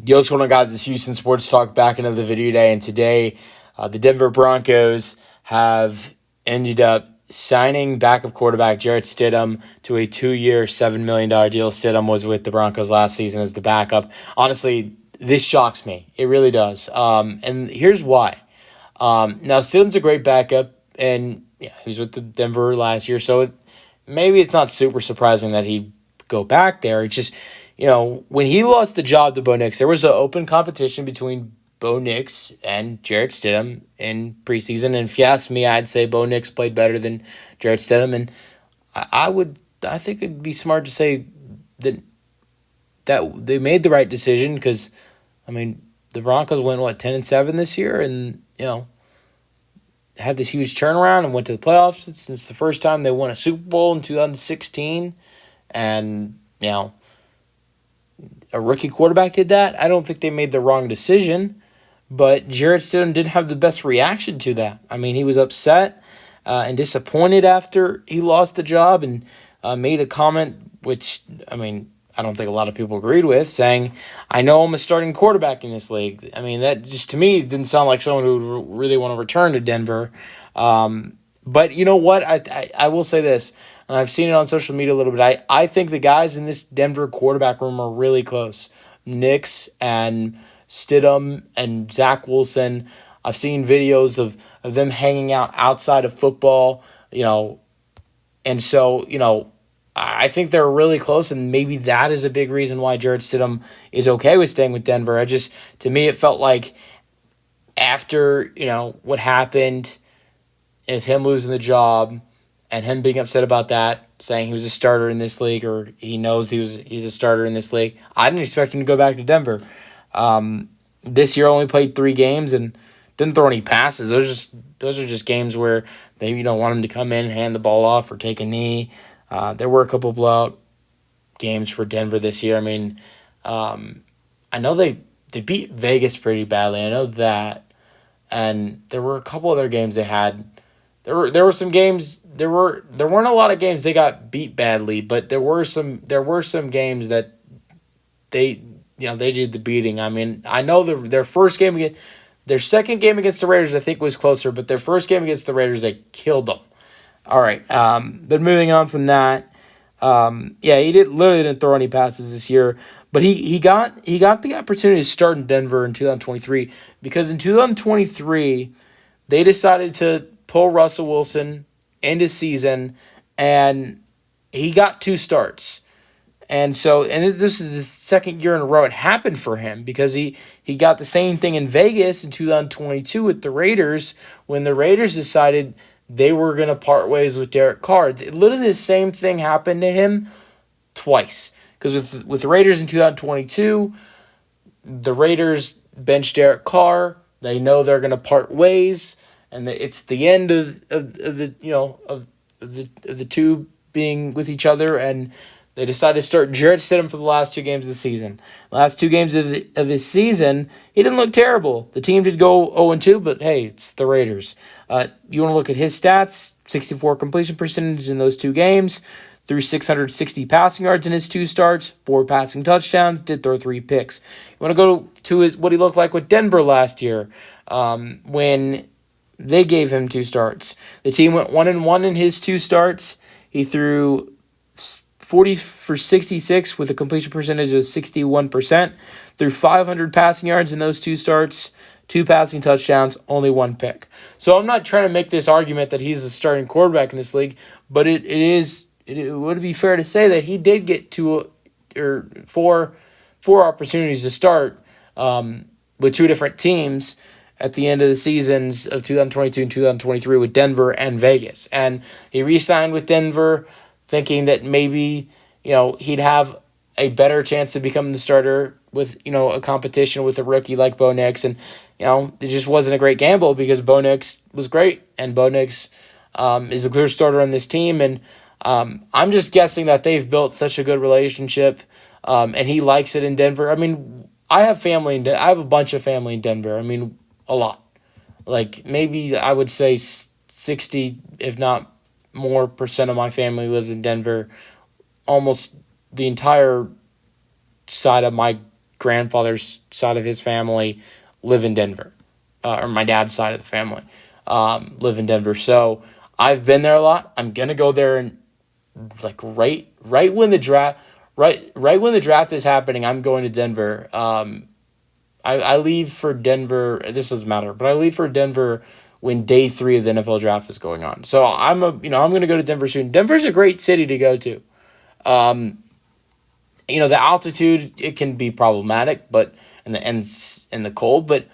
Yo, what's going on, guys? It's Houston Sports Talk back another video day, and today the Denver Broncos have ended up signing backup quarterback Jarrett Stidham to a 2-year, $7 million deal. Stidham was with the Broncos last season as the backup. Honestly, this shocks me. It really does. And here's why. Now, Stidham's a great backup, and yeah, he was with the Denver last year, so maybe it's not super surprising that he'd go back there. It's just, when he lost the job to Bo Nix, there was an open competition between Bo Nix and Jarrett Stidham in preseason. And if you ask me, I'd say Bo Nix played better than Jarrett Stidham. And I think it'd be smart to say that they made the right decision because, the Broncos went, 10-7 this year, and, had this huge turnaround and went to the playoffs since the first time they won a Super Bowl in 2016. And, a rookie quarterback did that. I don't think they made the wrong decision, but Jarrett Stidham didn't have the best reaction to that. He was upset and disappointed after he lost the job and made a comment, which, I don't think a lot of people agreed with, saying, "I know I'm a starting quarterback in this league." That just, to me, didn't sound like someone who would really want to return to Denver. But you know what? I will say this, and I've seen it on social media a little bit. I think the guys in this Denver quarterback room are really close. Nix and Stidham and Zach Wilson. I've seen videos of them hanging out outside of football, and so, I think they're really close, and maybe that is a big reason why Jarrett Stidham is okay with staying with Denver. To me, it felt like after, what happened with him losing the job and him being upset about that, saying he was a starter in this league, or he knows he's a starter in this league, I didn't expect him to go back to Denver. This year only played 3 games and didn't throw any passes. Those are just games where maybe you don't want him to come in, hand the ball off, or take a knee. There were a couple blowout games for Denver this year. I know they beat Vegas pretty badly. I know that, and there were a couple other games they had. There were some games. There weren't a lot of games they got beat badly, but there were some games that they did the beating. I know their first game against their second game against the Raiders, I think, was closer, but their first game against the Raiders, they killed them. All right, but moving on from that, he didn't throw any passes this year, but he got the opportunity to start in Denver in 2023 because in 2023 they decided to pull Russell Wilson into season, and he got 2 starts. And this is the second year in a row it happened for him because he got the same thing in Vegas in 2022 with the Raiders when the Raiders decided they were going to part ways with Derek Carr. Literally the same thing happened to him twice. Because with the Raiders in 2022, the Raiders benched Derek Carr. They know they're going to part ways, and it's the end of the two being with each other, and they decided to start Jarrett Stidham for the last 2 games of the season. The last 2 games of his season, he didn't look terrible. The team did go 0-2, but hey, it's the Raiders. You want to look at his stats, 64 completion percentage in those 2 games, threw 660 passing yards in his 2 starts, 4 passing touchdowns, did throw 3 picks. You want to go to what he looked like with Denver last year when they gave him 2 starts. The team went 1-1 in his 2 starts. He threw 40 for 66 with a completion percentage of 61%. Threw 500 passing yards in those 2 starts, 2 passing touchdowns, only 1 pick. So I'm not trying to make this argument that he's a starting quarterback in this league, but it would be fair to say that he did get 4 opportunities to start with 2 different teams at the end of the seasons of 2022 and 2023 with Denver and Vegas. And he re-signed with Denver thinking that maybe, he'd have a better chance to become the starter with, a competition with a rookie like Bo Nix. And, it just wasn't a great gamble because Bo Nix was great. And Bo Nix is the clear starter on this team. And I'm just guessing that they've built such a good relationship and he likes it in Denver. I have I have a bunch of family in Denver. A lot. Like, maybe I would say 60, if not more percent of my family lives in Denver. Almost the entire side of my grandfather's side of his family live in Denver, or my dad's side of the family live in Denver. So I've been there a lot. I'm gonna go there and like right when the draft right when the draft is happening. I'm going to Denver. I leave for Denver. This doesn't matter, but I leave for Denver when day 3 of the NFL draft is going on. So I'm going to go to Denver soon. Denver's a great city to go to. The altitude, it can be problematic, but in the cold, but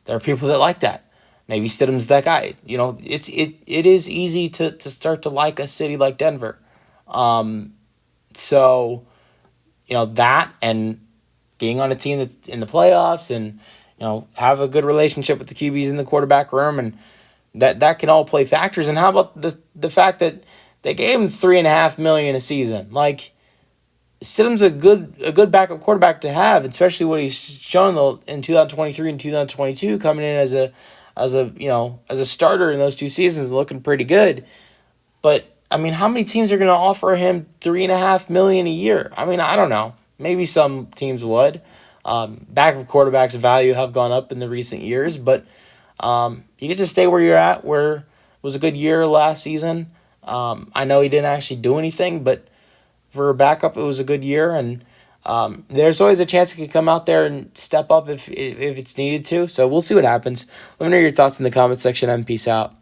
there are people that like that. Maybe Stidham's that guy. It is easy to start to like a city like Denver. So that, and being on a team that's in the playoffs, and have a good relationship with the QBs in the quarterback room, and that can all play factors. And how about the fact that they gave him $3.5 million a season? Like, Stidham's a good backup quarterback to have, especially what he's shown in 2023 and 2022, coming in as a starter in those 2 seasons, looking pretty good. But I mean, how many teams are going to offer him $3.5 million a year? I mean, I don't know. Maybe some teams would. Backup quarterbacks' value have gone up in the recent years, but you get to stay where you're at. Where it was a good year last season. I know he didn't actually do anything, but for a backup, it was a good year, and there's always a chance he could come out there and step up if it's needed to. So we'll see what happens. Let me know your thoughts in the comment section, and peace out.